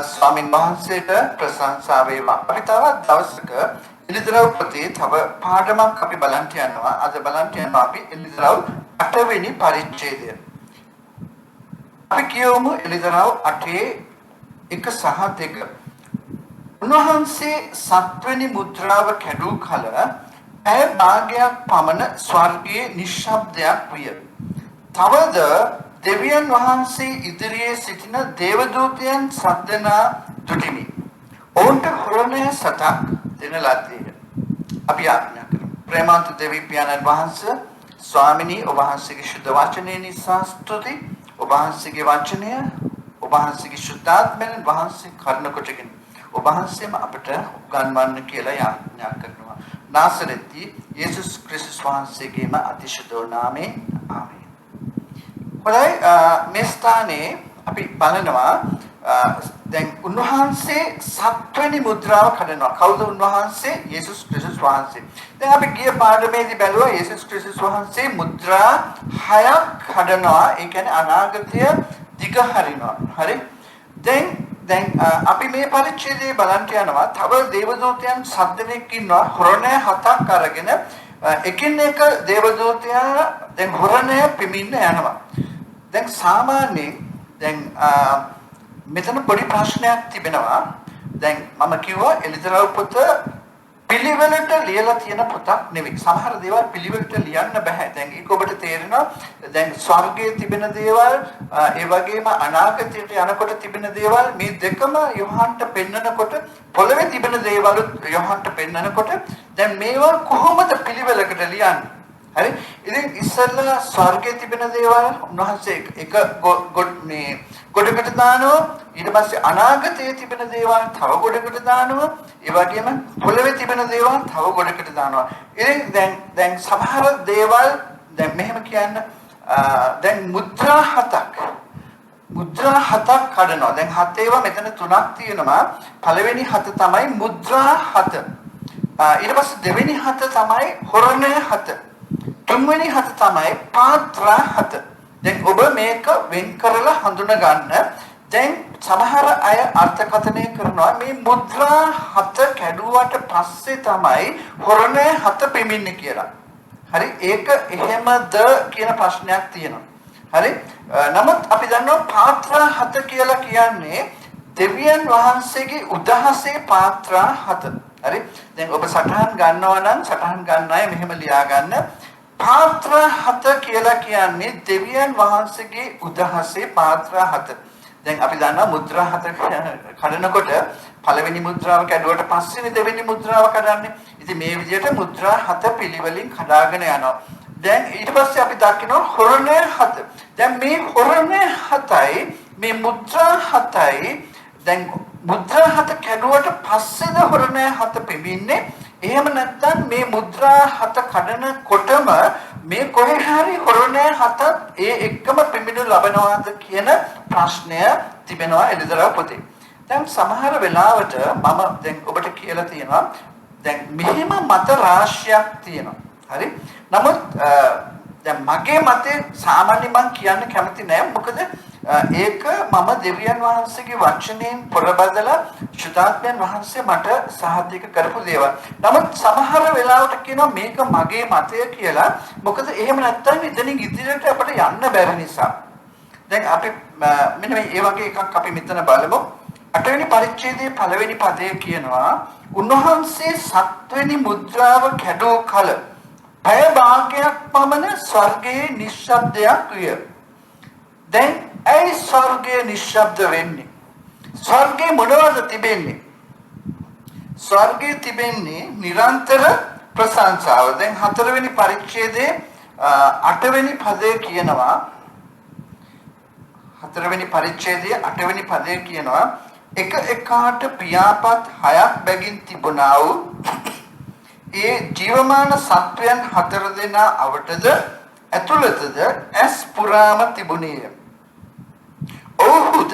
ස්වාමින් වහන්සේට ප්‍රශංසා වේවා. අපි තවත් දවසක එළිදරව් පොතේ තව පාඩමක් අපි බලන්න යනවා. අද බලන්න යනවා අපි එළිදරව් 8 වෙනි පරිච්ඡේදය. අපි කියවමු එළිදරව් 8 1 සහ 2. උන්වහන්සේ 7 වෙනි මුද්‍රාව කැඩූ කල ඇය භාගයක් පමණ ස්වර්ගයේ නිශ්ශබ්දයක් විය. තවද දෙවියන් වහන්සේ ඉදිරියේ සිටින දේවදූතයන් සද්දනා දුටිමි. ඔවුන්ට හොරණය සතක් දෙන ලද්දේය. අපි ආඥා කරමු. ප්‍රේමාන්ත දෙවි පියාණන් වහන්සේ ස්වාමිනී ඔබ වහන්සේගේ ශුද්ධ වචනේ නිසා ස්තුති. ඔබ වහන්සේගේ වචනය ඔබ වහන්සේගේ ශුද්ධාත්මයෙන් වහන්සේ කරුණ කොටගෙන ඔබ වහන්සේම අපට උගන්වන්න කියලා යාඥා කරනවා. නාසරෙති යේසුස් ක්‍රිස්තුස් වහන්සේගේම අතිශුද්ධ නාමයෙන් ආමේන්. හොඳයි මේ ස්ථානයේ අපි බලනවා දැන් උන්වහන්සේ 7 වෙනි මුද්‍රාව කඩනවා. කවුද උන්වහන්සේ? යේසුස් ක්‍රිස්තුස් වහන්සේ. දැන් අපි ගිය පාඩමේදී බැලුවා යේසුස් ක්‍රිස්තුස් වහන්සේ මුද්‍රා 6ක් කඩනවා. ඒ කියන්නේ අනාගතය දිග හරිනවා. හරි? දැන් අපි මේ පරිච්ඡේදයේ බලන්න යනවා. තව දේවදූතයන් 7 දෙනෙක් ඉන්නවා. හොරණය 7ක් අරගෙන එකින් එක දේවදූතයා දැන් හොරණය පිමින්න යනවා. දැන් සාමාන්‍යයෙන් දැන් මෙතන පොඩි ප්‍රශ්නයක් තිබෙනවා. දැන් මම කිව්වා එළිදරව් පොත පිළිවෙලට ලියලා තියෙන පොතක් නෙවෙයි. සමහර දේවල් පිළිවෙලට ලියන්න බෑ. දැන් ඒක ඔබට තේරෙනවා. දැන් ස්වර්ගයේ තිබෙන දේවල් ඒ වගේම අනාගතයට යනකොට තිබෙන දේවල් මේ දෙකම යොහන්ට පෙන්නකොට පොළවේ තිබෙන දේවල් යොහන්ට පෙන්නකොට දැන් මේවා කොහොමද පිළිවෙලකට ලියන්නේ? හරි? ඉතින් ඉස්සෙල්ලා ස්වර්ගයේ තිබෙන දේවල් උන්වහන්සේ එක මේ ගොඩකට දානවා. ඊට පස්සේ අනාගතයේ තිබෙන දේවල් තව ගොඩකට දානවා. ඒ වගේම පොළවේ තිබෙන දේවල් තව ගොඩකට දානවා. ඉතින් දැන් සමහර දේවල් දැන් මෙහෙම කියන්න දැන් මුද්‍රා 7ක් කඩනවා. දැන් 7 ඒවා මෙතන 3ක් තියෙනවා. පළවෙනි 7 තමයි මුද්‍රා 7. ඊට පස්සේ දෙවෙනි 7 තමයි හොරණය 7. තුන්වෙනි 7 තමයි පාත්‍රා 7. දැන් ඔබ මේක වෙන් කරලා හඳුනා ගන්න. දැන් සමහර අය අර්ථකථනය කරනවා මේ මුද්‍රා 7 කැඩුවට පස්සේ තමයි හොරණය 7 පෙමින්නේ කියලා. හරි? ඒක එහෙමද කියන ප්‍රශ්නයක් තියෙනවා. හරි? නමුත් අපි දන්නවා පාත්‍රා 7 කියලා කියන්නේ දෙවියන් වහන්සේගේ උදහසේ පාත්‍රා 7. හරි? දැන් ඔබ සටහන් ගන්නවා නම් සටහන් ගන්න අය මෙහෙම ලියා ගන්න. පාත්‍රා 7 කියලා කියන්නේ දෙවියන් වහන්සේගේ උදහසේ පාත්‍රා 7. දැන් අපි දන්නවා මුද්‍රා 7 කඩනකොට පළවෙනි මුද්‍රාව කැඩුවට පස්සේනේ දෙවෙනි මුද්‍රාව කඩන්නේ. ඉතින් මේ විදිහට මුද්‍රා 7 පිළිවෙලින් කඩාගෙන යනවා. දැන් ඊට පස්සේ අපි දකිනවා හොරණය 7. දැන් මේ හොරණය 7යි මේ මුද්‍රා 7යි දැන් මුද්‍රා 7 කැඩුවට පස්සේද හොරණය 7 පෙමින්නේ. එහෙම නැත්නම් මේ මුද්‍රා 7 කඩනකොටම මේ කොහේ හරි හොරණය 7ත් ඒ එක්කම පිමිනු ලබනවාද කියන ප්‍රශ්නය තිබෙනවා එළිදරව් පොතේ. දැන් සමහර වෙලාවට මම දැන් ඔබට කියලා තියෙනවා දැන් මෙහෙම මත රාශියක් තියෙනවා. හරි? නමුත් දැන් මගේ මතේ සාමාන්‍ය මම කියන්න කැමති නෑ. මොකද ඒක මම දෙවියන් වහන්සේගේ වචනයෙන් පොරබදලා සුදාත්මයන් වහන්සේ මට සහතික කරපු දේවල්. නමුත් සමහර වෙලාවට කියනවා මේක මගේ මතය කියලා. මොකද එහෙම නැත්නම් ඉතින් ඉදිරියට අපිට යන්න බැරි නිසා. දැන් අපි මෙන්න මේ වගේ එකක් අපි මෙතන බලමු. 8 වෙනි පරිච්ඡේදයේ පළවෙනි පදයේ කියනවා උන්වහන්සේ 7 වෙනි මුද්‍රාව කැඩෝ කල පැය භාගයක් පමණ ස්වර්ගයේ නිශ්ශබ්දයක් විය. දැන් ඇයි ස්වර්ගයේ නිශ්ශබ්ද වෙන්නේ? ස්වර්ගයේ මොනවද තිබෙන්නේ? ස්වර්ගයේ තිබෙන්නේ නිරන්තර ප්‍රශංසාව. දැන් 4 වෙනි පරිච්ඡේදයේ 8 වෙනි පදයේ කියනවා 4 වෙනි පරිච්ඡේදයේ 8 වෙනි පදයේ කියනවා එක එකාට පියාපත් 6ක් බැගින් තිබුණා වූ ඒ ජීවමාන සත්වයන් 4 දෙනා අවටද ඇතුළතද ඇස් පුරාම තිබුණේය. ඔහුද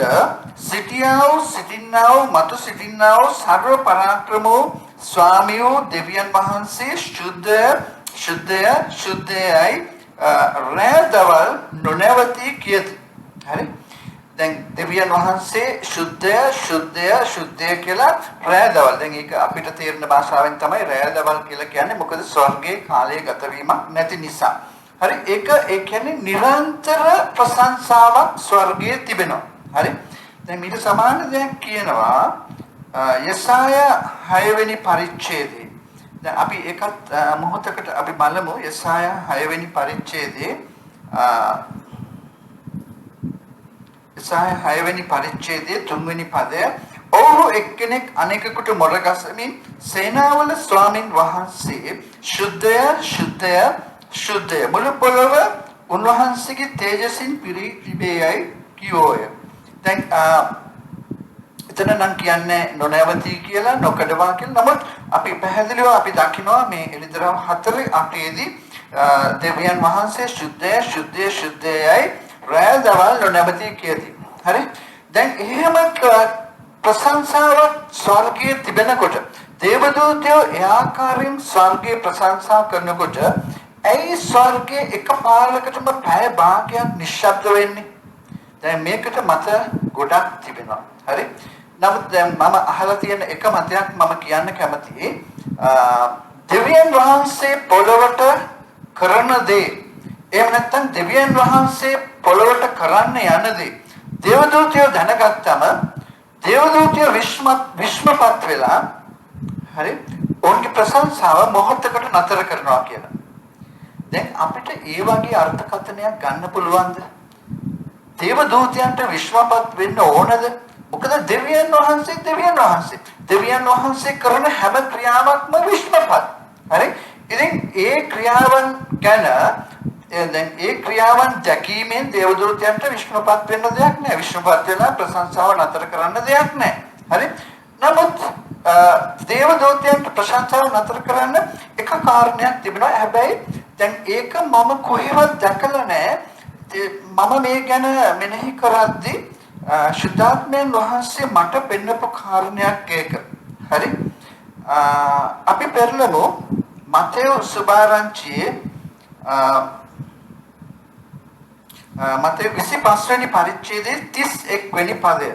සිටින්නා වූ මතු සිටින්නා වූ සර්ව පරාක්‍රම වූ ස්වාමී වූ දෙවියන් වහන්සේ ශුද්ධයයි රැදවල් නොනවති කියති. හරි? දැන් දෙවියන් වහන්සේ ශුද්ධය කියලා රැය දවල්. දැන් ඒක අපිට තේරෙන භාෂාවෙන් තමයි රැය දවල් කියලා කියන්නේ. මොකද ස්වර්ගයේ කාලය ගත වීමක් නැති නිසා. හරි ඒ කියන්නේ නිරන්තර ප්‍රශංසාවක් ස්වර්ගයේ තිබෙනවා. හරි දැන් ඊට සමාන දෙයක් කියනවා යෙසායා 6 වෙනි පරිච්ඡේදයේ. දැන් අපි ඒකත් මොහොතකට අපි බලමු යෙසායා 6 වෙනි පරිච්ඡේදයේ යෙසායා 6 වෙනි පරිච්ඡේදයේ 3 වෙනි පදය. ඔව්හු එක්කෙනෙක් අනෙකුට මොරගසමින් සේනාවල ස්වාමින් වහන්සේ ශුද්ධය මුළු පොළොව උන්වහන්සේගේ තේජසින් පිරී තිබේයයි කියෝය. දැන් එතන නම් කියන්නේ නොනවති කියලා නොකඩවා කියලා. නමුත් අපි පැහැදිලිව අපි දකිනවා මේ එළිදරව් 4:8 දී දෙවියන් වහන්සේ ශුද්ධයයි රැය දවල් නොනවති කියති. හරි දැන් එහෙම ප්‍රශංසාවක් ස්වර්ගයේ තිබෙනකොට දේවදූතයෝ ඒ ආකාරයෙන් ස්වර්ගයේ ප්‍රශංසා කරනකොට ඇයි ස්වර්ගයේ එකපාරකටම පැය භාගයක් නිශ්ශබ්ද වෙන්නේ? දැන් මේකට මත ගොඩක් තිබෙනවා. හරි. නමුත් දැන් මම අහලා තියෙන එක මතයක් මම කියන්න කැමතියි. දෙවියන් වහන්සේ පොළොවට කරන දේ එහෙම නැත්නම් දෙවියන් වහන්සේ පොළොවට කරන්න යන දේ දේවදූතයෝ දැනගත්තම දේවදූතයෝ විශ්මපත් වෙලා හරි ඔවුන්ගේ ප්‍රශංසාව මොහොතකට නතර කරනවා කියලා. දැන් අපිට ඒ වගේ අර්ථකථනයක් ගන්න පුළුවන්ද? දේවදූතයන්ට විශ්වපත් වෙන්න ඕනද? මොකද දෙවියන් වහන්සේ කරන හැම ක්‍රියාවක්ම විශ්වපත්. හරි? ඉතින් ඒ ක්‍රියාවන් ගැන දැන් ඒ ක්‍රියාවන් දැකීමෙන් දේවදූතයන්ට විශ්වපත් වෙන්න දෙයක් නැහැ. විශ්වපත් වෙලා ප්‍රශංසාව නතර කරන්න දෙයක් නැහැ. හරි? නමුත් දේවදූතයන්ට ප්‍රශංසාව නතර කරන්න එක කාරණයක් තිබෙනවා. හැබැයි දැන් ඒක මම කොහෙවත් දැකලා නැහැ. මම මේ ගැන මෙනෙහි කරද්දී ශුද්ධාත්මයන් වහන්සේ මට පෙන්නපු කාරණයක් ඒක. හරි? අපි පෙරලමු මතේයු සුභාරංචියේ මතේයු 25 වෙනි පරිච්ඡේදයේ 31 වෙනි පදය.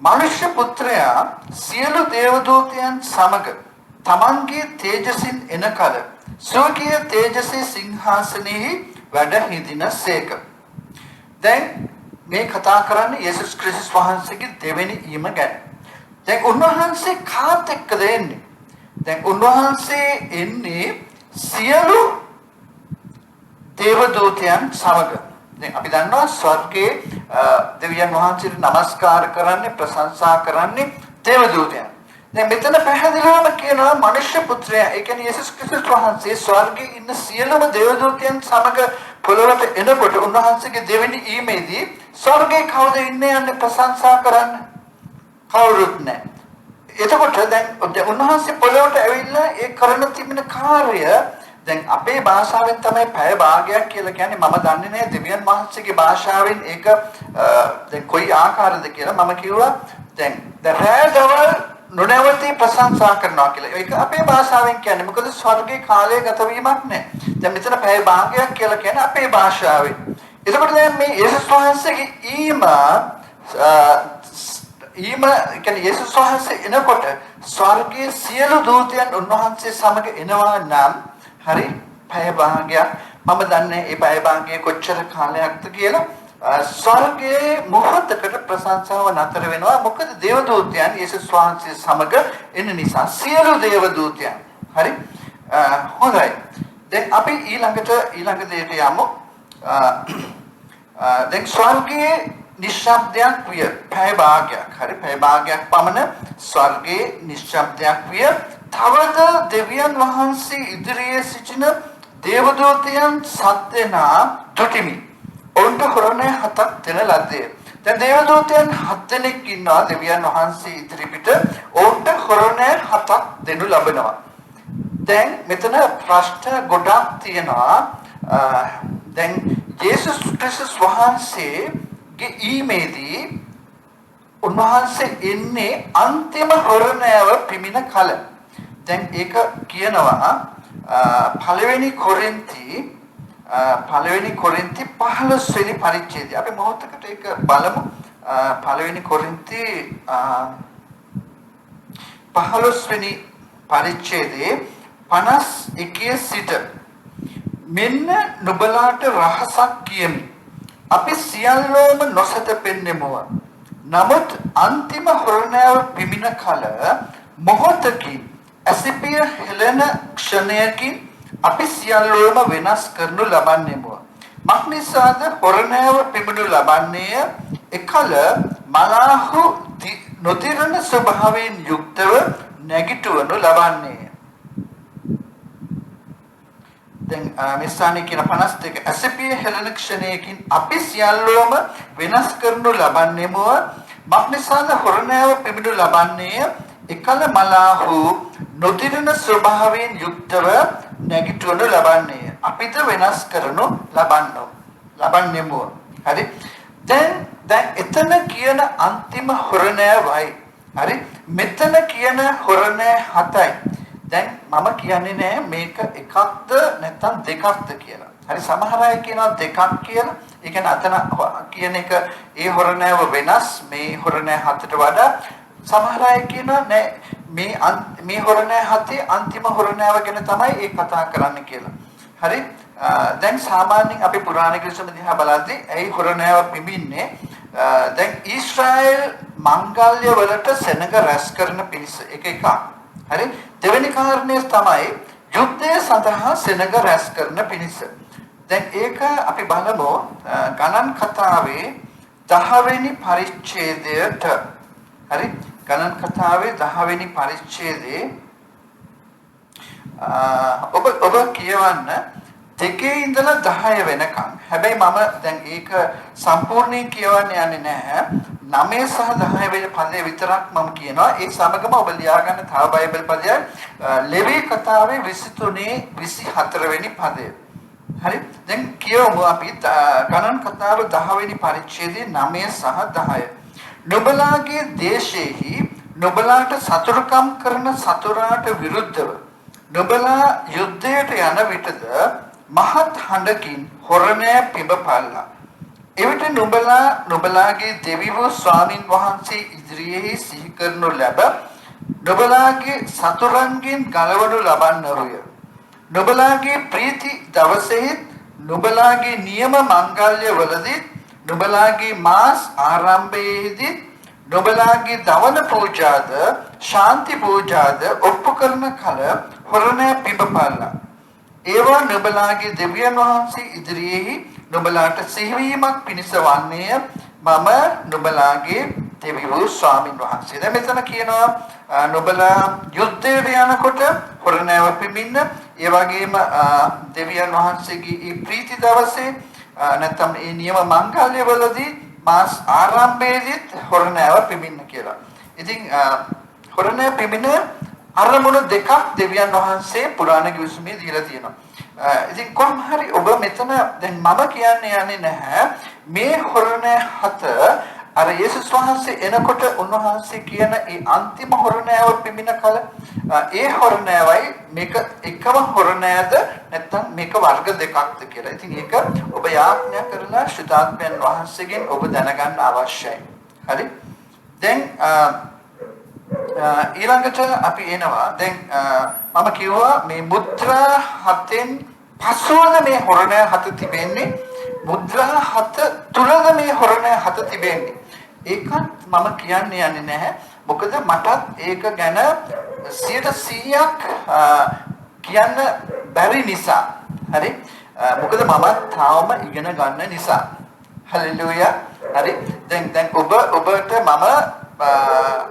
මනුෂ්‍ය පුත්‍රයා සියලු දේවදූතයන් සමග තමන්ගේ තේජසින් එන කල ස්වකීය තේජසේ සිංහාසනෙහි වැඩ හිඳිනසේක. දැන් මේ කතා කරන්නේ යේසුස් ක්‍රිස්තුස් වහන්සේගේ දෙවෙනි ඊම ගැන. දැන් උන්වහන්සේ කාත් එක්කද එන්නේ? දැන් උන්වහන්සේ එන්නේ සියලු දේවදූතයන් සමග. දැන් අපි දන්නවා ස්වර්ගයේ දෙවියන් වහන්සේට නමස්කාර කරන්නේ ප්‍රශංසා කරන්නේ දේවදූතයන්. දැන් මෙතන පැහැදිලිවම කියනවා මනුෂ්‍ය පුත්‍රයා ඒ කියන්නේ යේසුස් ක්‍රිස්තුස් වහන්සේ ස්වර්ගයේ ඉන්න සියලුම දේවදූතයන් සමග පොළොවට එනකොට උන්වහන්සේගේ දෙවෙනි ඊමේදී ස්වර්ගයේ කවුද ඉන්නේ යන්නේ ප්‍රශංසා කරන්න? කවුරුත් නැහැ. එතකොට දැන් උන්වහන්සේ පොළොවට ඇවිල්ලා ඒ කරන තිබෙන කාර්යය දැන් අපේ භාෂාවෙන් තමයි පැය භාගයක් කියලා කියන්නේ. මම දන්නේ නැහැ දෙවියන් වහන්සේගේ භාෂාවෙන් ඒක දැන් කොයි ආකාරද කියලා. මම කිව්වා දැන් රැය දවල් නොනවති ප්‍රශංසා කරනවා කියලා. ඒක අපේ භාෂාවෙන් කියන්නේ. මොකද ස්වර්ගයේ කාලය ගත වීමක් නැහැ. දැන් මෙතන පැය භාගයක් කියලා කියන්නේ අපේ භාෂාවෙන්. එතකොට දැන් මේ යේසුස් වහන්සේගේ ඊම කියන්නේ යේසුස් වහන්සේ එනකොට ස්වර්ගයේ සියලු දූතයන් උන්වහන්සේ සමග එනවා නම් හරි පැය භාගයක් මම දන්නේ ඒ පැය භාගයේ කොච්චර කාලයක්ද කියලා. ස්වර්ගයේ මොහොතකට ප්‍රශංසාව නතර වෙනවා. මොකද දේවදූතයන් යේසුස් වහන්සේ සමග එන නිසා සියලු දේවදූතයන්. හරි? හොඳයි. දැන් අපි ඊළඟ දෙයට යමු. දැන් ස්වර්ගයේ නිශ්ශබ්දයක් විය පැය භාගයක්. හරි? පැය භාගයක් පමණ ස්වර්ගයේ නිශ්ශබ්දයක් විය. තවද දෙවියන් වහන්සේ ඉදිරියේ සිටින දේවදූතයන් 7 දෙනා දුටිමි. ඔවුන්ට හොරණේ 7ක් දෙන ලද්දේ. දැන් දේවදූතයන් 7 දෙනෙක් ඉන්නවා දෙවියන් වහන්සේ ඉදිරිපිට. ඔවුන්ට හොරණේ 7ක් දෙනු ලබනවා. දැන් මෙතන ප්‍රශ්න ගොඩක් තියෙනවා. දැන් යේසුස් ක්‍රිස්තුස් වහන්සේගේ ඊමේදී උන්වහන්සේ එන්නේ අන්තිම හොරණයව පිමින කල. දැන් ඒක කියනවා පළවෙනි කොරින්ති 15 වෙනි පරිච්ඡේදය. අපි මොහොතකට ඒක බලමු. පළවෙනි කොරින්ති 15 වෙනි පරිච්ඡේදයේ 51 සිට මෙන්න නුඹලාට රහසක් කියමි. අපි සියල්ලෝම නොසැතපෙන්නෙමුව. නමුත් අන්තිම හොරණෑව පිමින කල මොහොතකින් ඇසිපිය හෙළන ක්ෂණයකින් අපි සියල්ලෝම වෙනස් කරනු ලබන්නෙමුව. මක්නිසාද හොරණෑව පිමිනු ලබන්නේය එකල මලාහු නොතිරණ ස්වභාවයෙන් යුක්තව නැගිටවනු ලබන්නේය. දැන් මේ ස්ථානයේ කියන 52 ඇසිපිය හෙළන ක්ෂණයකින් අපි සියල්ලෝම වෙනස් කරනු ලබන්නෙමුව. මක්නිසාද හොරණෑව පිමිනු ලබන්නේය එකල මලාහු නොතිරණ ස්වභාවයෙන් යුක්තව නැගිටවනු ලබන්නේය. අපිට වෙනස් කරනු ලබන්නෙමුව. හරි. දැන් එතන කියන අන්තිම හොරණෑවයි. හරි. මෙතන කියන හොරණෑ 7යි. දැන් මම කියන්නේ නෑ මේක එකක්ද නැත්නම් දෙකක්ද කියලා. හරි සමහර අය කියනවා දෙකක් කියලා. ඒ කියන්නේ අතන කියන එක ඒ හොරණෑව වෙනස් මේ හොරණෑ 7ට වඩා. සමහර අය කියනවා නෑ මේ හොරණෑ 7 අන්තිම හොරණෑව ගැන තමයි ඒ කතා කරන්න කියලා. හරි. දැන් සාමාන්‍යයෙන් අපි පුරාණ ක්‍රිස්තුම දිහා බලද්දී ඇයි හොරණෑව පිඹින්නේ? දැන් ඊශ්‍රායෙල් මංගල්‍ය වලට සෙනඟ රැස් කරන පිරිස එක එකක්. හරි. දෙවෙනි කාරණය තමයි යුද්ධය සඳහා සෙනඟ රැස් කරන පිරිස. දැන් ඒක අපි බලමු ගණන් කතාවේ 10 වෙනි පරිච්ඡේදයට. හරි. ගණන් කතාවේ 10 වෙනි පරිච්ඡේදයේ ඔබ කියවන්න 2 ඉඳලා 10 වෙනකම්. හැබැයි මම දැන් ඒක සම්පූර්ණයෙන් කියවන්න යන්නේ නැහැ. 9 සහ 10 වෙනි පදේ විතරක් මම කියනවා. ඒ සමගම ඔබ ලියාගන්න තව බයිබල් පදයක් ලෙවී කතාවේ 23 24 වෙනි පදය. හරි. දැන් කියවමු අපි ගණන් කතාව 10 වෙනි පරිච්ඡේදයේ 9 සහ 10. නුඹලාගේ දේශයේහි නුඹලාට සතුරුකම් කරන සතුරාට විරුද්ධව නුඹලා යුද්ධයට යන විටද මහත් හඬකින් හොරණෑ පිඹපල්ලා. එවිට නුඹලාගේ දෙවි වූ ස්වාමින් වහන්සේ ඉදිරියේ සිහි කරනු ලැබ නුඹලාගේ සතුරන්ගෙන් ගලවනු ලබන්නරුය. නුඹලාගේ ප්‍රීති දවසෙහි නුඹලාගේ නියම මංගල්‍ය වලදී නුඹලාගේ මාස් ආරම්භයේදී නුඹලාගේ දවන පූජාද ශාන්ති පූජාද ඔප්පු කරන කල හොරණෑ පිඹපල්ලා. ඒවා නුඹලාගේ දෙවියන් වහන්සේ ඉදිරියේ නුඹලාට සිහිවීමක් පිණිස වන්නේය. මම නුඹලාගේ දෙවි වූ ස්වාමින් වහන්සේ. දැන් මෙතන කියනවා නුඹලා යුද්ධයට යනකොට හොරණෑව පිඹින්න. ඒ වගේම දෙවියන් වහන්සේගේ මේ ප්‍රීති දවසේ නැත්නම් මේ නියම මංගල්‍ය වලදී මාස් ආරම්භයේදීත් හොරණෑව පිඹින්න කියලා. ඉතින් හොරණෑ පිඹින අරමුණු දෙකක් දෙවියන් වහන්සේ පුරාණ කිවිසුමේ දීලා තියෙනවා. ඉතින් කොහොම හරි ඔබ මෙතන දැන් මම කියන්නේ යන්නේ නැහැ මේ හොරණෑ 7 අර යේසුස් වහන්සේ එනකොට උන්වහන්සේ කියන ඒ අන්තිම හොරණෑව පිඹින කල ඒ හොරණෑවයි මේක එකම හොරණෑද නැත්නම් මේක වර්ග දෙකක්ද කියලා. ඉතින් ඒක ඔබ යාඥා කරලා ශ්‍රීතාත්මයන් වහන්සේගෙන් ඔබ දැනගන්න අවශ්‍යයි. හරි. දැන් ඊළඟට අපි එනවා. දැන් මම කිව්වා මේ මුද්‍රා 7න් පසුවද මේ හොරණෑ 7 තිබෙන්නේ. මුද්‍රා 7 තුලද මේ හොරණෑ 7 තිබෙන්නේ. ඒකත් මම කියන්නේ යන්නේ නැහැ. මොකද මටත් ඒක ගැන 100%ක් කියන්න බැරි නිසා. හරි. මොකද මම තාම ඉගෙන ගන්න නිසා. හලෙලූයා. හරි. දැන් ඔබට මම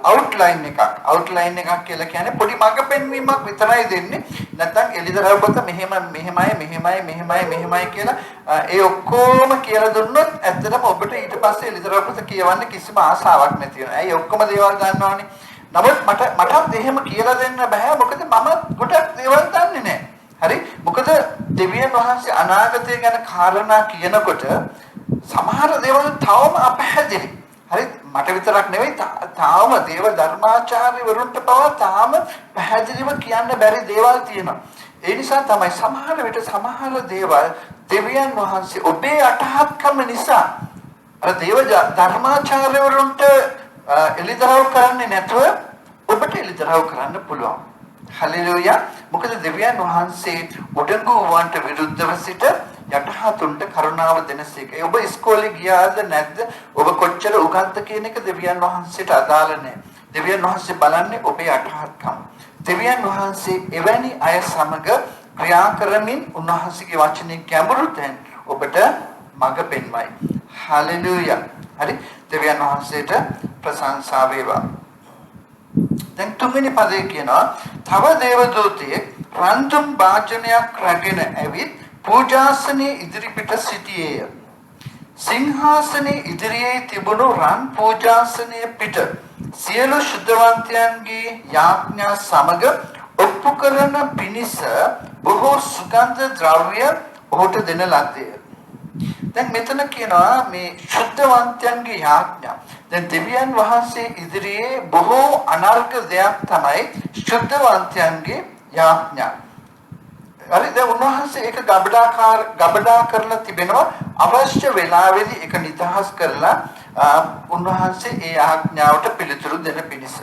අවුට්ලයින් එකක් කියලා කියන්නේ පොඩි මඟ පෙන්වීමක් විතරයි දෙන්නේ. නැත්නම් එලිදරවපත මෙහෙමයි කියලා ඒ ඔක්කොම කියලා දුන්නොත් ඇත්තටම ඔබට ඊට පස්සේ එලිදරවපත කියවන්න කිසිම ආසාවක් නැති වෙනවා. ඇයි ඔක්කොම දේවල් දන්නවනේ. නමුත් මටත් එහෙම කියලා දෙන්න බෑ. මොකද මම ගොඩක් දේවල් දන්නේ නැහැ. හරි. මොකද දෙවියන් වහන්සේ අනාගතය ගැන කාරණා කියනකොට සමහර දේවල් තවම අපහැදිලි. හරි. මට විතරක් නෙවෙයි තාම දේව ධර්මාචාර්යවරුන්ට පවා තාම පැහැදිලිව කියන්න බැරි දේවල් තියෙනවා. ඒ නිසා තමයි සමහර විට සමහර දේවල් දෙවියන් වහන්සේ ඔබේ අටහත්කම නිසා අර දේව ධර්මාචාර්යවරුන්ට එලිදරව් කරන්නේ නැතුව ඔබට එලිදරව් කරන්න පුළුවන්. හලෙලූයා. මොකද දෙවියන් වහන්සේ උඩඟු වන්ට විරුද්ධව සිට යටහතුන්ට කරුණාව දෙනසේක. ඔබ ඉස්කෝලේ ගියාද නැද්ද? ඔබ කොච්චර උගත්ද කියන එක දෙවියන් වහන්සේට අදාළ නැහැ. දෙවියන් වහන්සේ බලන්නේ ඔබේ යටහත්කම. දෙවියන් වහන්සේ එවැනි අය සමග ක්‍රියා කරමින් උන්වහන්සේගේ වචනේ ගැඹුරු තැන් ඔබට මඟ පෙන්වයි. හලෙලූයා. හරි. දෙවියන් වහන්සේට ප්‍රශංසා වේවා. දැන් තුන්වෙනි පදේ කියනවා තව දේවදූතයෙක් රන්තුම් වාචනයක් රැගෙන ඇවිත් පූජාසනයේ ඉදිරිපිට සිටියේය. සිංහාසනයේ ඉදිරියේ තිබුණු රන් පූජාසනයේ පිට සියලු ශුද්ධවන්තයන්ගේ යාඥා සමග ඔප්පු කරන පිණිස බොහෝ සුගන්ධ ද්‍රව්‍ය ඔහුට දෙන ලද්දේ. දැන් මෙතන කියනවා මේ ශුද්ධවන්තයන්ගේ යාඥා. දැන් දෙවියන් වහන්සේ ඉදිරියේ බොහෝ අනර්ග දෙයක් තමයි ශුද්ධවන්තයන්ගේ යාඥා. හරි. දැන් උන්වහන්සේ ඒක ගබඩා කරලා තිබෙනවා අවශ්‍ය වෙලාවෙදී ඒක නිදහස් කරලා උන්වහන්සේ ඒ ආඥාවට පිළිතුරු දෙන පිණිස.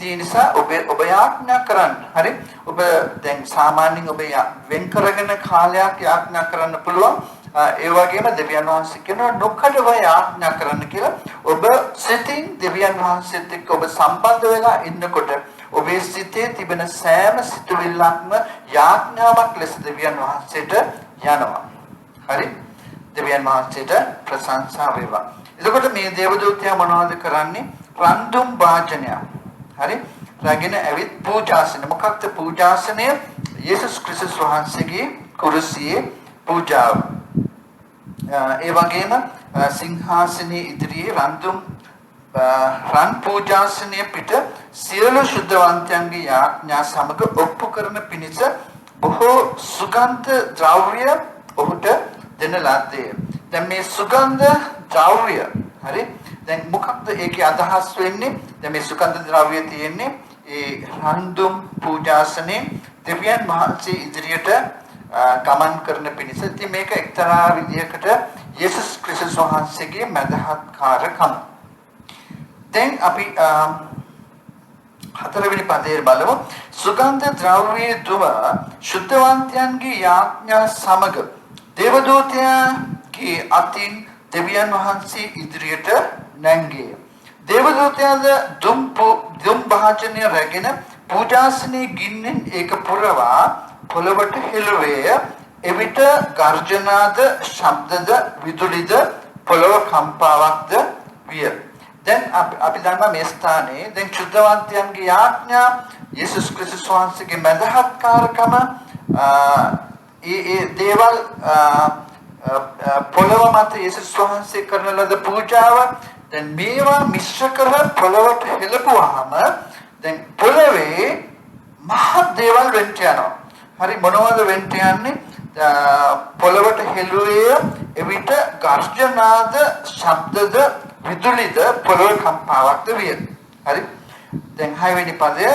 ඒ නිසා ඔබ යාඥා කරන්න. හරි. ඔබ දැන් සාමාන්‍යයෙන් ඔබ වෙන් කරගෙන කාලයක් යාඥා කරන්න පුළුවන්. ඒ වගේම දෙවියන් වහන්සේ කියනවා නොකඩව යාඥා කරන්න කියලා. ඔබ සිතින් දෙවියන් වහන්සේත් එක්ක ඔබ සම්බන්ධ වෙලා ඉන්නකොට ඔබේ සිතේ තිබෙන සෑම සිතුවිල්ලක්ම යාඥාවක් ලෙස දෙවියන් වහන්සේට යනවා. හරි. දෙවියන් වහන්සේට ප්‍රශංසා වේවා. එතකොට මේ දේවදූතයා මොනවද කරන්නේ? රන්දුම් වාචනය. හරි. රැගෙන ඇවිත් පූජාසන. මොකක්ද පූජාසනය? යේසුස් ක්‍රිස්තුස් වහන්සේගේ කුරුසියේ පූජාව. ඒ වගේම සිංහාසනයේ ඉදිරියේ රන් පූජාසනයේ පිට සියලු ශුද්ධවන්තයන්ගේ යාඥා සමග ඔප්පු කරන පිණිස බොහෝ සුගන්ධ ද්‍රව්‍ය ඔහුට දෙන ලද්දේ. දැන් මේ සුගන්ධ ද්‍රව්‍ය හරි. දැන් මොකක්ද ඒකේ අදහස් වෙන්නේ? දැන් මේ සුගන්ධ ද්‍රව්‍ය තියෙන්නේ ඒ රන්දුම් පූජාසනයේ දෙවියන් වහන්සේ ඉදිරියට ගමන් කරන පිණිස. ඉතින් මේක එක්තරා විදියකට යේසුස් ක්‍රිස්තුස් වහන්සේගේ මදහත්කාරකම. දැන් අපි හතරවෙනි පදයේ බලමු. සුගන්ධ ද්‍රව්‍යයේ දුම ශුද්ධවන්තයන්ගේ යාඥා සමග දේවදූතයාගේ අතින් දෙවියන් වහන්සේ ඉදිරියට නැංගේ. දේවදූතයාද දුම් භාජනය රැගෙන පූජාසනයේ ගින්නෙන් ඒක පුරවා පොළවට හෙළුවේය. එවිට ගර්ජනාද ශබ්දද විදුලිද පොළව කම්පාවක්ද විය. දැන් අපි දන්නවා මේ ස්ථානයේ දැන් ශුද්ධවන්තයන්ගේ යාඥා යේසුස් ක්‍රිස්තුස් වහන්සේගේ මදහත්කාරකම ඒ දේවල් පොළව මත යේසුස් වහන්සේ කරන ලද පූජාව දැන් මේවා මිශ්‍ර කර පොළවට හෙළපුවාම දැන් පොළවේ මහත් දේවල් වෙන්ට යනවා. හරි. මොනවද වෙන්ට යන්නේ? පොළවට හෙළුවේ එවිට ගර්ජනාද ශබ්දද විදුලිද පොළොව කම්පාවක්ද විය. හරි. දැන් 6 වෙනි පදය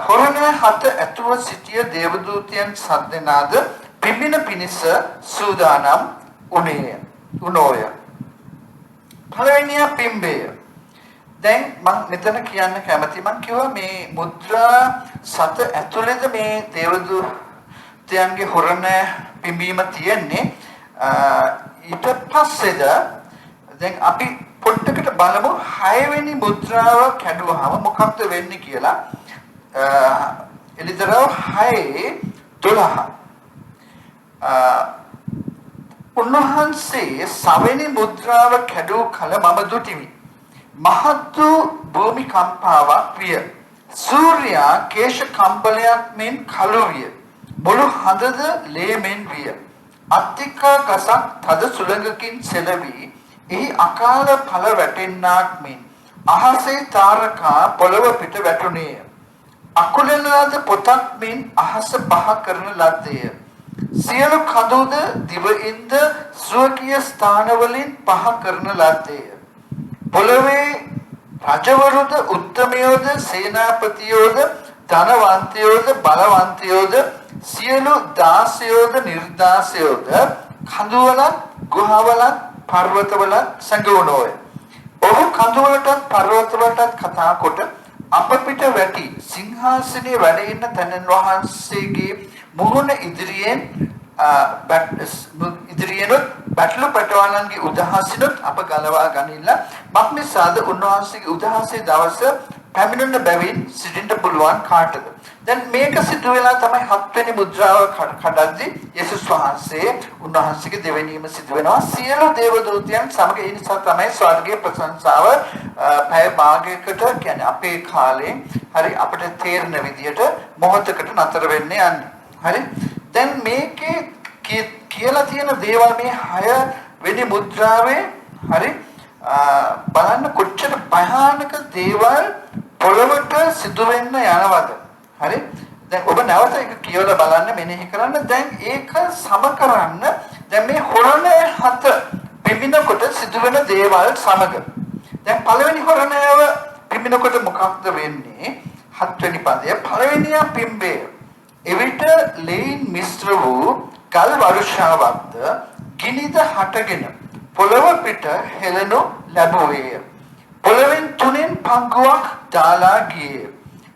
හොරණ හත ඇතුව සිටිය දේවදූතයන් සද්දනාද පිඹින පිණිස සූදානම් උනෝය. පළවෙනිය පිම්බේ. දැන් මම මෙතන කියන්න කැමති මම කිව්වා මේ මුද්‍රා සත ඇතුළේද මේ දේවදූතයන්ගේ හොරණ පිඹීම තියෙන්නේ. ඊට පස්සේද දැන් අපි පොට්ටකට බලමු 6 වෙනි මුද්‍රාව කැඩුවාම මොකක්ද වෙන්නේ කියලා. එලිදරව් 6:12 උන්වහන්සේ සවෙනි මුද්‍රාව කැඩූ කල මම දුටිමි. මහත් වූ භූමි කම්පාවක් විය. සූර්යා කේශ කම්බලයක් මෙන් කළු විය. මුළු හඳද ලේ මෙන් විය. අත්තිකා ගසක් තද සුළඟකින් සෙලවි එහි අකාල ඵල වැටෙන්නාක් මෙන් අහසේ තාරකා පොළව පිට වැටුණේය. අකුලන ලද පොතක් මෙන් අහස පහ කරන ලද්දේය. සියලු කඳුද දිවින්ද ස්වකීය ස්ථානවලින් පහ කරන ලද්දේය. පොළවේ රජවරුද උත්තමයෝද සේනාපතියෝද ධනවන්තයෝද බලවන්තයෝද සියලු දාසයෝද නිර්දාසයෝද කඳුවලත් ගුහාවලත් පර්වතවල සංගවනෝය. ඔහු කඳුවලටත් පර්වතවලටත් කතා කොට අප පිට වැටි සිංහාසනයේ වැඩ ඉන්න තනන් වහන්සේගේ මුහුණ ඉදිරියෙන් ඉදිරියෙනුත් බැටළු පැටවන්නන්ගේ උදහසිනුත් අප ගලවා ගනින්න මක්නිසාද උන්වහන්සේගේ උදහසේ දවස පැමිණෙන බැවින් සිටින්න පුළුවන් කාටද. දැන් මේක සිදු වෙලා තමයි 7 වෙනි මුද්‍රාව කඩද්දී යේසුස් වහන්සේ උන්වහන්සේගේ දෙවෙනියම සිදු වෙනවා. සියලු දේවදූතයන් සමග ඒ නිසා තමයි ස්වර්ගයේ ප්‍රශංසාව පැය භාගයකට කියන්නේ අපේ කාලේ හරි අපිට තේරෙන විදියට මොහොතකට නතර වෙන්න යන්නේ. හරි. දැන් මේකේ කියලා තියෙන දේවල් මේ 6 වෙනි මුද්‍රාවේ හරි බලන්න කොච්චර භයානක දේවල් පොළොවට සිදු වෙන්න යනවද. හරි දැන් ඔබ නැවත ඒක කියවලා බලන්න මෙනෙහි කරන්න. දැන් ඒක සම කරන්න දැන් මේ හොරණය 7 පිඹිනකොට සිදුවෙන දේවල් සමග. දැන් පළවෙනි හොරණයව පිඹිනකොට මොකක්ද වෙන්නේ? 7 වෙනි පදය පළවෙනියා පිඹේ. එවිට ලේන් මිශ්‍ර වූ ගල් වර්ෂාවක්ද ගිනිද හටගෙන පොළව පිට හෙළනු ලැබුවේය. පොළවෙන් 3 පංගුවක් දාලා ගියේ.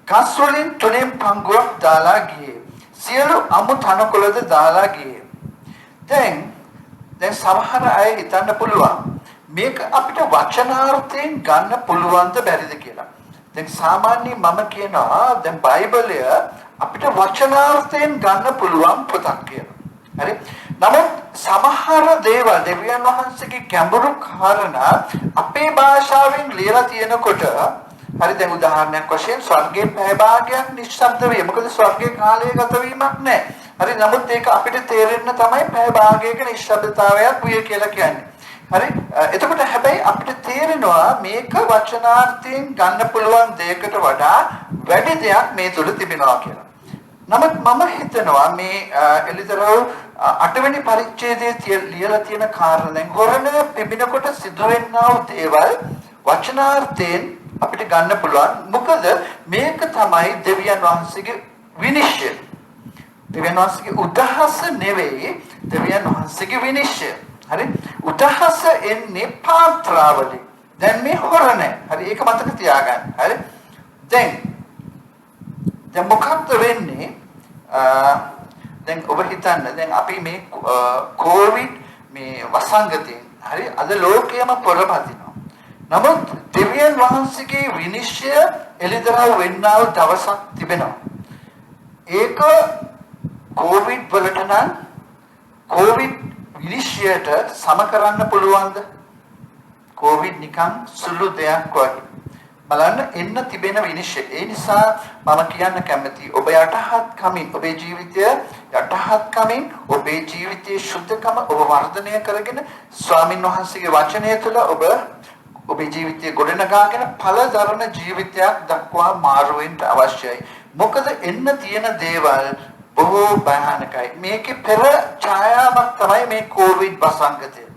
ගස් වලින් 3 පංගුවක් දාලා ගියේ. සියලු අමු තනකොළද දාලා ගියේ. දැන් සමහර අය හිතන්න පුළුවන් මේක අපිට වචනාර්ථයෙන් ගන්න පුළුවන්ද බැරිද කියලා. දැන් සාමාන්‍යයෙන් මම කියනවා දැන් බයිබලය අපිට වචනාර්ථයෙන් ගන්න පුළුවන් පොතක් කියලා. හරි. නමුත් සමහර දේවල් දෙවියන් වහන්සේගේ ගැඹුරු කාරණා අපේ භාෂාවෙන් ලියලා තියෙනකොට හරි දැන් උදාහරණයක් වශයෙන් ස්වර්ගයේ පැය භාගයක් නිශ්ශබ්ද වේ. මොකද ස්වර්ගයේ කාලය ගත වීමක් නැහැ. හරි නමුත් ඒක අපිට තේරෙන්න තමයි පැය භාගයක නිශ්ශබ්දතාවයක් විය කියලා කියන්නේ. හරි එතකොට හැබැයි අපිට තේරෙනවා මේක වචනාර්ථයෙන් ගන්න පුළුවන් දෙයකට වඩා වැඩි දෙයක් මේ තුල තිබෙනවා කියලා. නමුත් මම හිතනවා මේ එලිදරව් 8 වෙනි පරිච්ඡේදයේ ලියලා තියෙන කාරණා දැන් හොරණ පිබිනකොට සිදුවෙනා වූ දේවල් වචනාර්ථයෙන් අපිට ගන්න පුළුවන්. මොකද මේක තමයි දෙවියන් වහන්සේගේ විනිශ්චය. දෙවියන් වහන්සේගේ උදහස නෙවෙයි දෙවියන් වහන්සේගේ විනිශ්චය. හරි උදහස එන්නේ පාත්‍රාවලින්. දැන් මේ හොරණ හරි ඒක මතක තියාගන්න. හරි දැන් මොකක්ද වෙන්නේ? දැන් ඔබ හිතන්න දැන් අපි මේ කොවිඩ් මේ වසංගතයෙන් හරි අද ලෝකයම පොළපදිනවා. නමුත් දෙවියන් වහන්සේගේ විනිශ්චය එළිදරව් වෙන්නා වූ දවසක් තිබෙනවා. ඒක කොවිඩ් වලට නම් කොවිඩ් විනිශ්චයට සම කරන්න පුළුවන්ද? කොවිඩ් නිකන් සුළු දෙයක් වගේ. බලන්න එන්න තිබෙන විනිශ්චය. ඒ නිසා මම කියන්න කැමතියි ඔබ යටහත් කමින් ඔබේ ජීවිතය යටහත් කමින් ඔබේ ජීවිතයේ ශුද්ධකම ඔබ වර්ධනය කරගෙන ස්වාමින් වහන්සේගේ වචනය තුළ ඔබේ ජීවිතය ගොඩනගාගෙන ඵලදරන ජීවිතයක් දක්වා මාරු වෙන්න අවශ්‍යයි. මොකද එන්න තියෙන දේවල් බොහෝ භයානකයි. මේකේ පෙර ඡායාවක් තමයි මේ කොවිඩ් වසංගතය.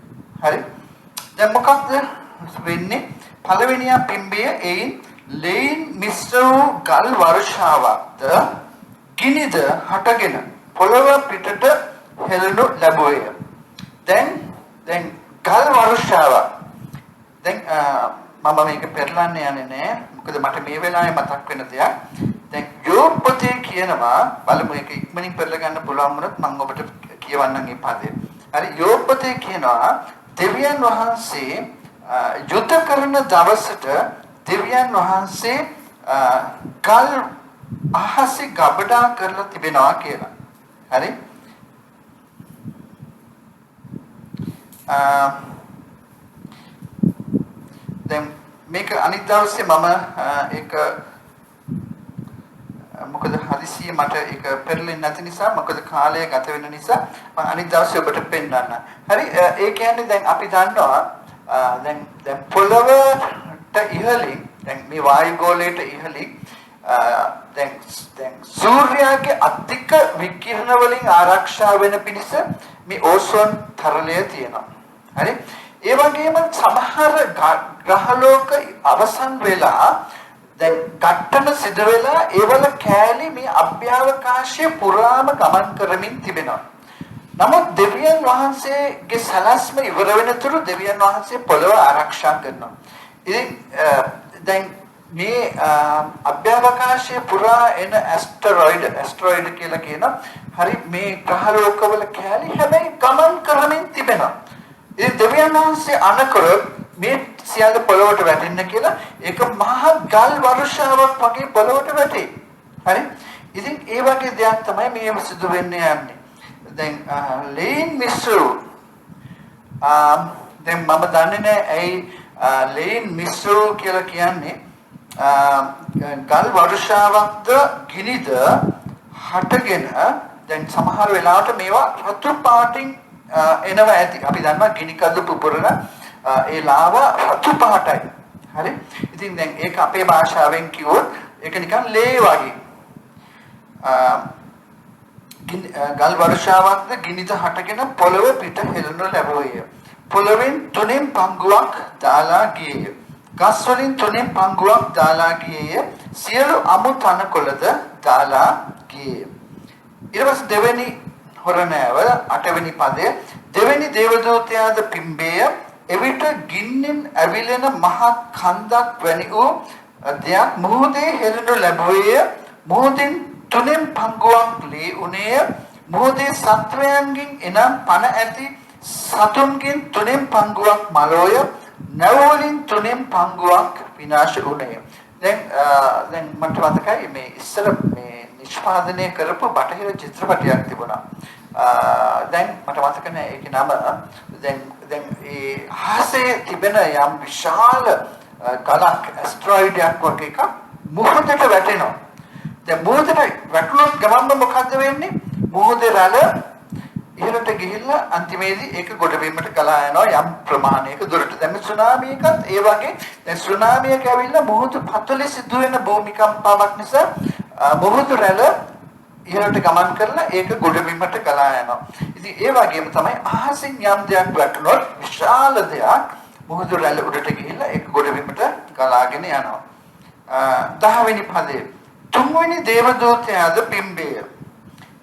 හරි? දැන් මොකක්ද වෙන්නේ? පළවෙනියා පිම්බිය එයින් ලේන් මිශ්‍ර වූ ගල් වර්ෂාවක්ද ගිනිද හටගෙන පොළව පිටට හෙළනු ලැබුවේය. දැන් ගල් වර්ෂාවක් දැන් මම මේක පෙරලන්න යන්නේ නැහැ. මොකද මට මේ වෙලාවේ මතක් වෙන දෙයක්. දැන් යෝබ් පොතේ කියනවා බලමු ඒක ඉක්මනින් පෙරලා ගන්න පුළුවන් වුණොත් මම ඔබට කියවන්නම් මේ පදේ. හරි යෝබ් පොතේ කියනවා දෙවියන් වහන්සේ යුද්ධ කරන දවසට දෙවියන් වහන්සේ ගල් අහසේ ගබඩා කරලා තිබෙනවා කියලා. හරි? දැන් මේක අනිත් දවසේ මම ඒක මොකද හදිසියෙ මට ඒක පෙරලෙන්නේ නැති නිසා මොකද කාලය ගත වෙන නිසා මම අනිත් දවසේ ඔබට පෙන්නන්න. හරි ඒ කියන්නේ දැන් අපි දන්නවා දැන් පොළවට ඉහළින් දැන් මේ වායුගෝලයට ඉහළින් දැන් සූර්යාගේ අධික විකිරණ වලින් ආරක්ෂා වෙන පිණිස මේ ඕසෝන් තරලය තියෙනවා. හරි? ඒ වගේම සමහර ග්‍රහලෝක අවසන් වෙලා දැන් ඝට්ටන සිදු වෙලා ඒවල කෑලි මේ අභ්‍යවකාශයේ පුරාම ගමන් කරමින් තිබෙනවා. නමුත් දෙවියන් වහන්සේගේ සලස්ම ඉවර වෙනතුරු දෙවියන් වහන්සේ පොළව ආරක්ෂා කරනවා. ඉතින් දැන් මේ අභ්‍යවකාශයේ පුරා එන ඇස්ටරොයිඩ් කියලා කියන හරි මේ ග්‍රහලෝකවල කැලි හැබැයි ගමන් කරමින් තිබෙනවා. ඉතින් දෙවියන් වහන්සේ අනකරොත් මේ සියල්ල පොළොවට වැටෙන්න කියලා ඒක මහා ගල් වර්ෂාවක් වගේ පොළොවට වැටේ. හරි? ඉතින් ඒ වගේ දෙයක් තමයි මේ සිදු වෙන්නේ යන්නේ. දැන් ලේන් මිස්රු දැන් මම දන්නේ නැහැ ඇයි ලේන් මිස්රු කියලා කියන්නේ ගල් වර්ෂාවක්ද ගිනිද හටගෙන දැන් සමහර වෙලාවට මේවා රතු පාටින් එනවා ඇති. අපි දන්නවා ගිනි කඳු පුපුරන ඒ ලාවා රතු පාටයි. හරි? ඉතින් දැන් ඒක අපේ භාෂාවෙන් කිව්වොත් ඒක නිකන් ලේ වගේ. ගල් වර්ෂාවක්ද ගිනිද හටගෙන පොළව පිට හෙළනු ලැබුවේය. පොළවෙන් තුනෙන් පංගුවක් දාලා ගියේය. ගස් වලින් තුනෙන් පංගුවක් දාලා ගියේය. සියලු අමු තනකොළද දාලා ගියේය. ඊට පස්සේ දෙවෙනි හොරණෑව 8 වෙනි පදය දෙවෙනි දේවදූතයාද පිම්බේය. එවිට ගින්නෙන් ඇවිලෙන මහත් කන්දක් වැනි වූ දෙයක් මුහුදේ හෙළනු ලැබුවේය. මුහුදෙන් තුනෙන් පංගුවක් ලේ උනේය. මුහුදේ සත්වයන්ගෙන් එනම් පණ ඇති සතුන්ගෙන් තුනෙන් පංගුවක් මලෝය. නැව් වලින් තුනෙන් පංගුවක් විනාශ වුණේය. දැන් මට මතකයි මේ ඉස්සර මේ නිෂ්පාදනය කරපු බටහිර චිත්‍රපටයක් තිබුණා. දැන් මට මතක නැහැ ඒකේ නම. දැන් ඒ ආසේ තිබෙන යම් විශාල ගලක් ඇස්ටරොයිඩයක් වගේ එකක් මුහුදට වැටෙනවා. දැන් මුහුදට වැටුණොත් ගමන්ම මොකද්ද වෙන්නේ? මුහුදේ රළ ඉහළට ගිහිල්ලා අන්තිමේදී ඒක ගොඩබිමට ගලා යනවා යම් ප්‍රමාණයක දුරට. දැන් සුනාමි එකත් ඒ වගේ. දැන් සුනාමියක ඇවිල්ලා මුහුදු පතුලේ සිදුවෙන භූමිකම්පාවක් නිසා මුහුදු රැළ ඉහළට ගමන් කරලා ඒක ගොඩබිමට ගලා යනවා. ඉතින් ඒ වගේම තමයි අහසින් යම් දෙයක් වැටුණොත් විශාල දෙයක් මුහුදු රැළ උඩට ගිහිල්ලා ඒක ගොඩබිමට ගලාගෙන යනවා. 10 වෙනි පදයේ තුන්වෙනි දේවදූතයාද පිම්බේය.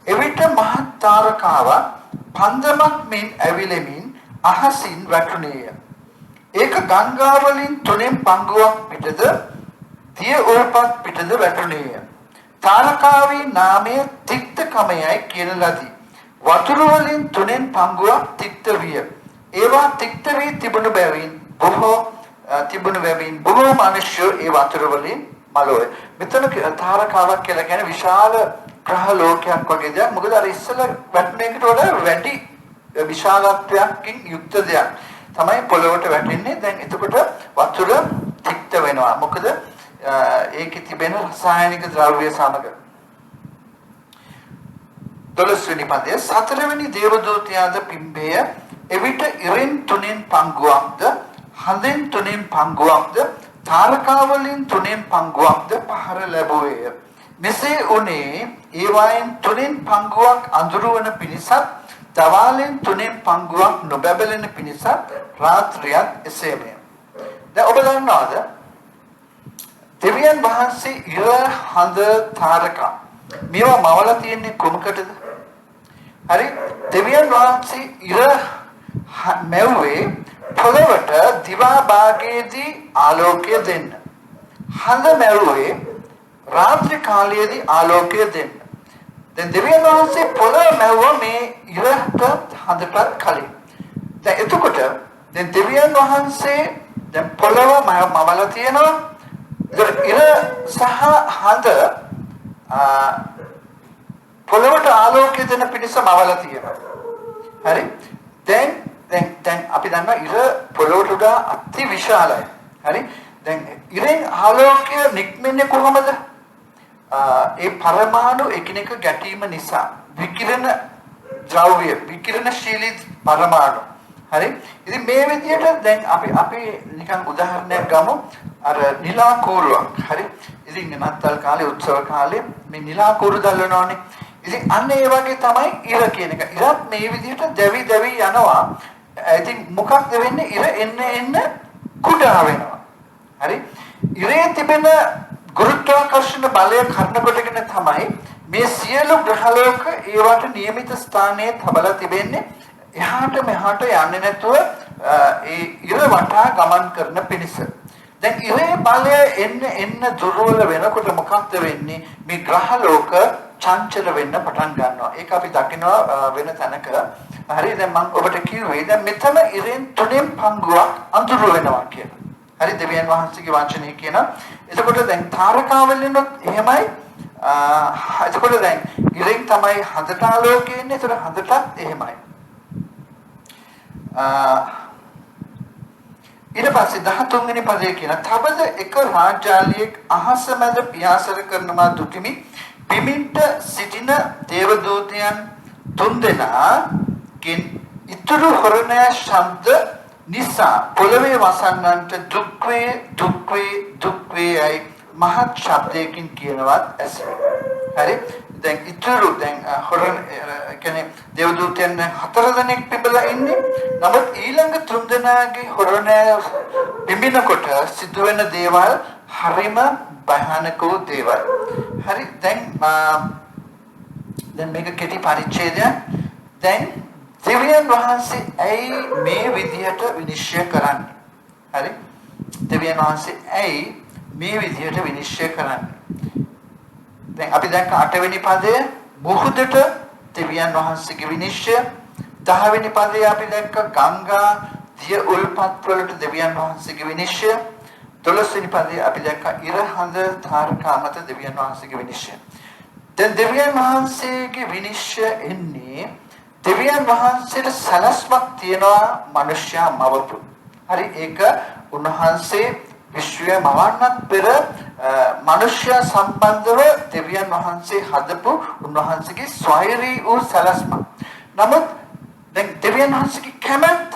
එවිට මහත් තාරකාවක් පන්දමක් මෙන් ඇවිලෙමින් අහසින් වැටුණේය. ඒක ගංගා වලින් තුනෙන් පංගුවක් පිටද දිය උල්පත් පිටද වැටුණේය. තාරකාවේ නාමය තික්තකමයයි කියන ලදී. වතුර වලින් තුනෙන් පංගුවක් තික්ත විය. ඒවා තික්ත වී තිබුණු බැවින් බොහෝ මිනිස්සු ඒ වතුර වලින් මලෝය. මෙතන තාරකාවක් කියලා කියන්නේ විශාල ග්‍රහ ලෝකයක් වගේ දෙයක්. මොකද අර ඉස්සල වැටෙන එකට වඩා වැඩි විශාලත්වයකින් යුක්ත දෙයක් තමයි පොළොවට වැටෙන්නේ. දැන් එතකොට වතුර තික්ත වෙනවා. මොකද ඒකේ තිබෙන රසායනික ද්‍රව්‍ය සමග. 12 වෙනි පදයේ 4 වෙනි දේවදූතයාද පිම්බේය. එවිට ඉරෙන් තුනෙන් පංගුවක්ද හඳෙන් තුනෙන් පංගුවක්ද තාරකාවලින් තුනෙන් පංගුවක්ද පහර ලැබුවේය. මෙසේ උනේ ඒවායින් තුනෙන් පංගුවක් අඳුරවන පිණිසත් දවාලෙන් තුනෙන් පංගුවක් නොබැබලෙන පිණිසත් රාත්‍රියත් එසේමය. දැන් ඔබ දන්නවද දෙවියන් වහන්සේ ඉර හඳ තාරකා මේවා මවලා තියෙන්නේ කොමකටද? හරි දෙවියන් වහන්සේ ඉර මැව්වේ පොළොවට දිවා භාගයේදී ආලෝකය දෙන්න. හඳ මැව්වේ රාත්‍රී කාලයේදී ආලෝකය දෙන්න. දැන් දෙවියන් වහන්සේ පොළොව මැවුවා මේ ඉරට හඳටත් කලින්. දැන් එතකොට දැන් දෙවියන් වහන්සේ දැන් පොළොව මවලා තියෙනවා. ඉර සහ හඳ පොළොවට ආලෝකය දෙන පිණිස මවලා තියෙනවා. හරි? දැන් අපි දන්නවා ඉර පොළොවට වඩා අති විශාලයි. හරි? දැන් ඉරෙන් ආලෝකය නික්මෙන්නේ කොහොමද? ඒ පරමාණු එකිනෙක ගැටීම නිසා විකිරණ ද්‍රව්‍ය විකිරණශීලී පරමාණු. හරි? ඉතින් මේ විදිහට දැන් අපි නිකන් උදාහරණයක් ගමු. අර නිලා කෝරුවක්. හරි? ඉතින් නත්තල් කාලේ උත්සව කාලේ මේ නිලා කෝරු දැල්වනවානේ. ඉතින් අන්න ඒ වගේ තමයි ඉර කියන එක. ඉරත් මේ විදිහට දැවි යනවා. ඉතින් මොකක්ද වෙන්නේ? ඉර එන්න කුඩා වෙනවා. හරි? ඉරේ තිබෙන ගුරුත්වාකර්ෂණ බලය කරන කොටගෙන තමයි මේ සියලු ග්‍රහලෝක ඒවට નિયમિત ස්ථානයේ තබලා තිබෙන්නේ එහාට මෙහාට යන්නේ නැතුව ඒ ඉර වටා ගමන් කරන පිණිස. දැන් ඉරේ බලය එන්න දුර්වල වෙනකොට මොකක්ද වෙන්නේ? මේ ග්‍රහලෝක චංචල වෙන්න පටන් ගන්නවා. ඒක අපි දකිනවා වෙන තැනක. හරි දැන් මම ඔබට කිව්වේ දැන් මෙතන ඉරෙන් 3න් පංගුවක් අඳුර වෙනවා කියලා. හරි දෙවියන් වහන්සේගේ වචනේ කියන. එතකොට දැන් තාරකාවලිනුත් එහෙමයි. එතකොට දැන් ඉරෙන් තමයි හදට ආලෝකය එන්නේ. ඒතර හදටත් එහෙමයි. ඊට පස්සේ 13 වෙනි පදයේ කියන තවද එක රාජ්‍යාලියෙක් අහස මැද පියාසර කරනවා දුටිමි පිමින්ට සිටින දේවදූතයන් 3 දෙනාකින් ඉතුරු හොරණය ශබ්ද නිසා පොළවේ වසන්නන්ට දුක් වේයි මහත් ශබ්දයකින් කියනවත් ඇසේ. හරි දැන් ඉතුරු දැන් හොරණ කියන්නේ දේවදූතයන් 4 දෙනෙක් පිබලා ඉන්නේ. නමුත් ඊළඟ 3 දෙනාගේ හොරණය පිඹිනකොට සිදුවෙන දේවල් හරිම භයානක වූ දේවල්. හරි දැන් මේක කෙටි පරිච්ඡේදයක්. දැන් දෙවියන් වහන්සේ ඇයි මේ විදිහට විනිශ්චය කරන්නේ? හරි දෙවියන් වහන්සේ ඇයි මේ විදිහට විනිශ්චය කරන්නේ? දැන් අපි දැක්ක 8 වෙනි පදයේ මුහුදට දෙවියන් වහන්සේගේ විනිශ්චය. 10 වෙනි පදයේ අපි දැක්ක ගංගා දිය උල්පත් වලට දෙවියන් වහන්සේගේ විනිශ්චය. 12 වෙනි පදයේ අපි දැක්ක ඉරහඳ තාරකා මත දෙවියන් වහන්සේගේ විනිශ්චය. දැන් දෙවියන් වහන්සේගේ විනිශ්චය එන්නේ දෙවියන් වහන්සේට සලස්මක් තියනවා මිනිස්යා මවපු. හරි ඒක උන්වහන්සේ විශ්වය මවන්නත් පෙර මිනිස්යා සම්බන්ධව දෙවියන් වහන්සේ හදපු උන්වහන්සේගේ ස්වෛරී වූ සලස්ම. නමුත් දැන් දෙවියන් වහන්සේගේ කැමැත්ත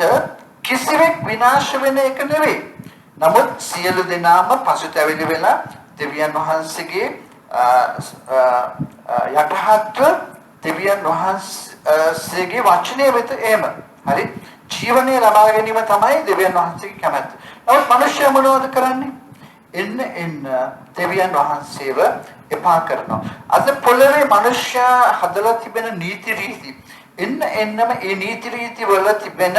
කිසිවෙක් විනාශ වෙන එක නෙවෙයි. නමුත් සියලු දෙනාම පසුතැවිලි වෙලා දෙවියන් වහන්සේගේ යටහත් දෙවියන් වහන්සේගේ වචනය වෙත එම. හරි ජීවනය ලබා ගැනීම තමයි දෙවියන් වහන්සේගේ කැමැත්ත. නමුත් මිනිස්සු මොනවද කරන්නේ? එන්න දෙවියන් වහන්සේව එපා කරනවා. අද පොළවේ මිනිස්සු හදලා තිබෙන නීති රීති එන්නම ඒ නීති රීති වල තිබෙන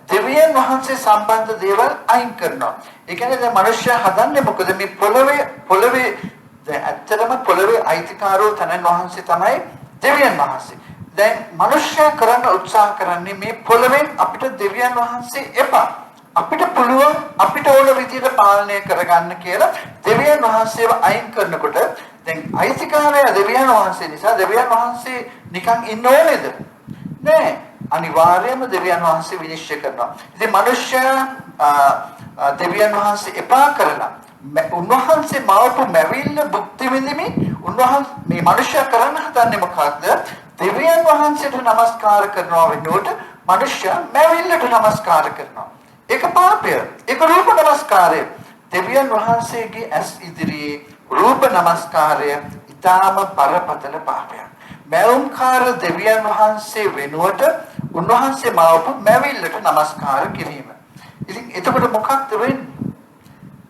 දෙවියන් වහන්සේ සම්බන්ධ දේවල් අයින් කරනවා. ඒ කියන්නේ දැන් මිනිස්සු හදන්නේ මොකද මේ පොළවේ දැන් ඇත්තටම පොළවේ අයිතිකාරෝ තනන් වහන්සේ තමයි දෙවියන් වහන්සේ. දැන් මිනිස්සු කරන්න උත්සාහ කරන්නේ මේ පොළවෙන් අපිට දෙවියන් වහන්සේ එපා. අපිට පුළුවන් අපිට ඕන විදිහට පාලනය කරගන්න කියලා දෙවියන් වහන්සේව අයින් කරනකොට දැන් අයිතිකාරය දෙවියන් වහන්සේ නිසා දෙවියන් වහන්සේ නිකන් ඉන්න ඕනේද? නෑ. අනිවාර්යයෙන්ම දෙවියන් වහන්සේ විනිශ්චය කරනවා. ඉතින් මිනිස්සයා දෙවියන් වහන්සේ එපා කරලා උන්වහන්සේ මවපු මැවිල්ල භුක්ති විඳිමින් උන්වහන්සේ මේ මිනිස්සයා කරන්න හදන්නේ මොකක්ද? දෙවියන් වහන්සේට නමස්කාර කරනවා වෙනුවට මිනිස්සයා මැවිල්ලට නමස්කාර කරනවා. ඒක පාපය. ඒක රූප නමස්කාරය. දෙවියන් වහන්සේගේ ඇස් ඉදිරියේ රූප නමස්කාරය ඊටාම බරපතල පාපයක්. මැවුම්කාර දෙවියන් වහන්සේ වෙනුවට උන්වහන්සේ මවපු මැවිල්ලට නමස්කාර කිරීම. ඉතින් එතකොට මොකක්ද වෙන්නේ?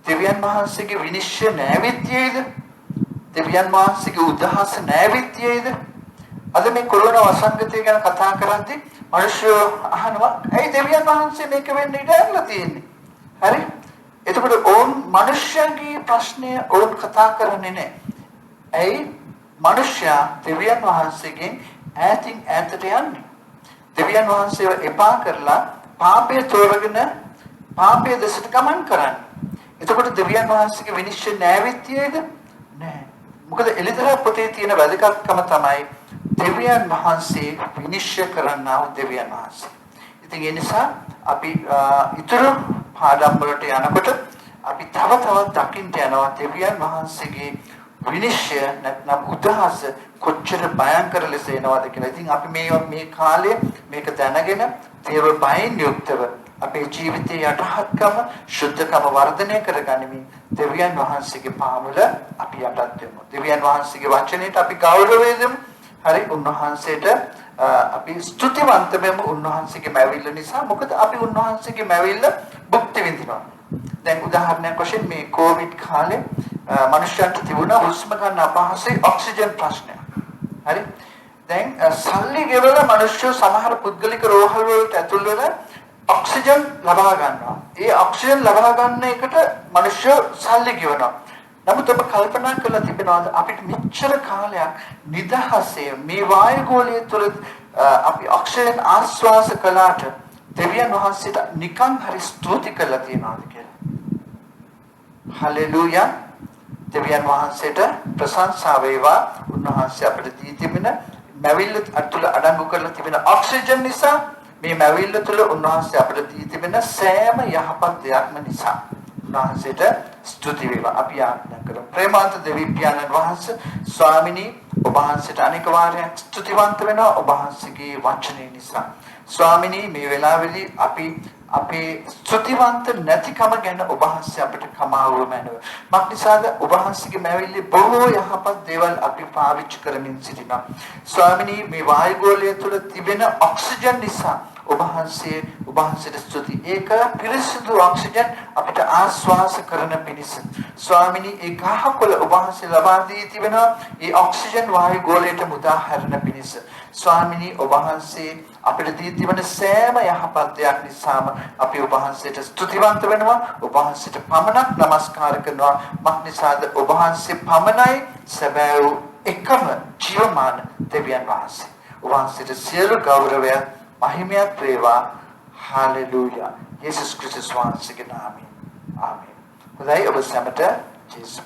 දෙවියන් වහන්සේගේ විනිශ්චය නෑවිත්‍යයිද? දෙවියන් වහන්සේගේ උදහස නෑවිත්‍යයිද? අද මේ කොරෝනා වසංගතය ගැන කතා කරද්දී මිනිස්සු අහනවා ඇයි දෙවියන් වහන්සේ මේක වෙන්න ඉඩ ඇරලා තියෙන්නේ? හරි? එතකොට ඕන් මිනිස්යාගේ ප්‍රශ්නය ඕන් කතා කරන්නේ නැහැ. ඇයි මිනිස්යා දෙවියන් වහන්සේගෙන් ඈතින් ඈතට යන්නේ? දෙවියන් වහන්සේව එපා කරලා පාපය තෝරගෙන පාපයේ දෙසට ගමන් කරන්නේ. එතකොට දෙවියන් වහන්සේගේ විනිශ්චය නෑවිත්‍යයිද? නෑ. මොකද එළිදර පොතේ තියෙන වැදගත්කම තමයි දෙවියන් වහන්සේ විනිශ්චය කරන්නා වූ දෙවියන් වහන්සේ. ඉතින් ඒ නිසා අපි ඊතර පාඩම් වලට යනකොට අපි තව තවත් දකින්න යනවා දෙවියන් වහන්සේගේ විනිශ්චය නැත්නම් උදහස කොච්චර භයංකර ලෙස එනවද කියලා. ඉතින් අපි මේ කාලේ මේක දැනගෙන දේව බයෙන් යුක්තව අපේ ජීවිතයේ යටහත්කම ශුද්ධකම වර්ධනය කරගනිමින් දෙවියන් වහන්සේගේ පාමුල අපි යටත් වෙමු. දෙවියන් වහන්සේගේ වචනයට අපි ගෞරවය දෙමු. හරි උන්වහන්සේට අපි ස්තුතිවන්ත වෙමු උන්වහන්සේගේ මැවිල්ල නිසා. මොකද අපි උන්වහන්සේගේ මැවිල්ල භුක්ති විඳිනවා. දැන් උදාහරණයක් වශයෙන් මේ කොවිඩ් කාලේ මිනිස්සුන්ට තිබුණා හුස්ම ගන්න අපහසුයි ඔක්සිජන් ප්‍රශ්නය. හරි දැන් සල්ලි ගෙවලා මිනිස්සු සමහර පුද්ගලික රෝහල් වලට ඇතුල් වෙලා ඔක්සිජන් ලබා ගන්නවා. ඒ ඔක්සිජන් ලබා ගන්න එකට මිනිස්සු සල්ලි ගෙවනවා. නමුත් ඔබ කල්පනා කරලා තිබෙනවද අපිට මෙච්චර කාලයක් නිදහසේ මේ වායු ගෝලය තුළ අපි ඔක්සිජන් ආශ්වාස කළාට දෙවියන් වහන්සේට නිකන් හරි ස්තුති කරලා තියනවාද කියලා. හලෙලූයා. දෙවියන් වහන්සේට ප්‍රශංසා වේවා. උන්වහන්සේ අපිට දී තිබෙන මැවිල්ල අතුල අඩංගු කරලා තිබෙන ඔක්සිජන් නිසා මේ මැවිල්ල තුළ උන්වහන්සේ අපිට දී තිබෙන සෑම යහපත් දෙයක්ම නිසා උන්වහන්සේට ස්තුති වේවා. අපි ආඥා කරමු. ප්‍රේමාන්ත දෙවි පියාණන් වහන්සේ ස්වාමිනී ඔබ වහන්සේට අනේක වාරයක් ස්තුතිවන්ත වෙනවා ඔබ වහන්සේගේ වචනේ නිසා. ස්වාමිනී මේ වෙලාවේදී අපි අපේ ස්තුතිවන්ත නැතිකම ගැන ඔබ වහන්සේ අපිට කමාව මැනව. මක්නිසාද ඔබ වහන්සේගේ මැවිල්ලේ බොහෝ යහපත් දේවල් අපි පාවිච්චි කරමින් සිටිනවා. ස්වාමිනී මේ වායු ගෝලය තුළ තිබෙන ඔක්සිජන් නිසා ඔබ වහන්සේට ස්තුති. ඒක පිරිසිදු ඔක්සිජන් අපිට ආශ්වාස කරන පිණිස. ස්වාමිනී ඒ ගහකොළ ඔබ වහන්සේ ලබා දී තිබෙනවා ඒ ඔක්සිජන් වායු ගෝලයට මුදා හැරෙන පිණිස. ස්වාමිනී ඔබ වහන්සේ අපිට දී තිබෙන සෑම යහපත් දෙයක් නිසාම අපි ඔබ වහන්සේට ස්තුතිවන්ත වෙනවා. ඔබ වහන්සේට පමණක් නමස්කාර කරනවා. මක්නිසාද ඔබ වහන්සේ පමණයි සැබෑ වූ එකම ජීවමාන දෙවියන් වහන්සේ. ඔබ වහන්සේට සියලු ගෞරවය මහිමයත් වේවා. හාලෙලූයා. යේසුස් ක්‍රිස්තුස් වහන්සේගේ නාමයෙන්. ආමේන්. හොඳයි ඔබ සැමට ජේසුස්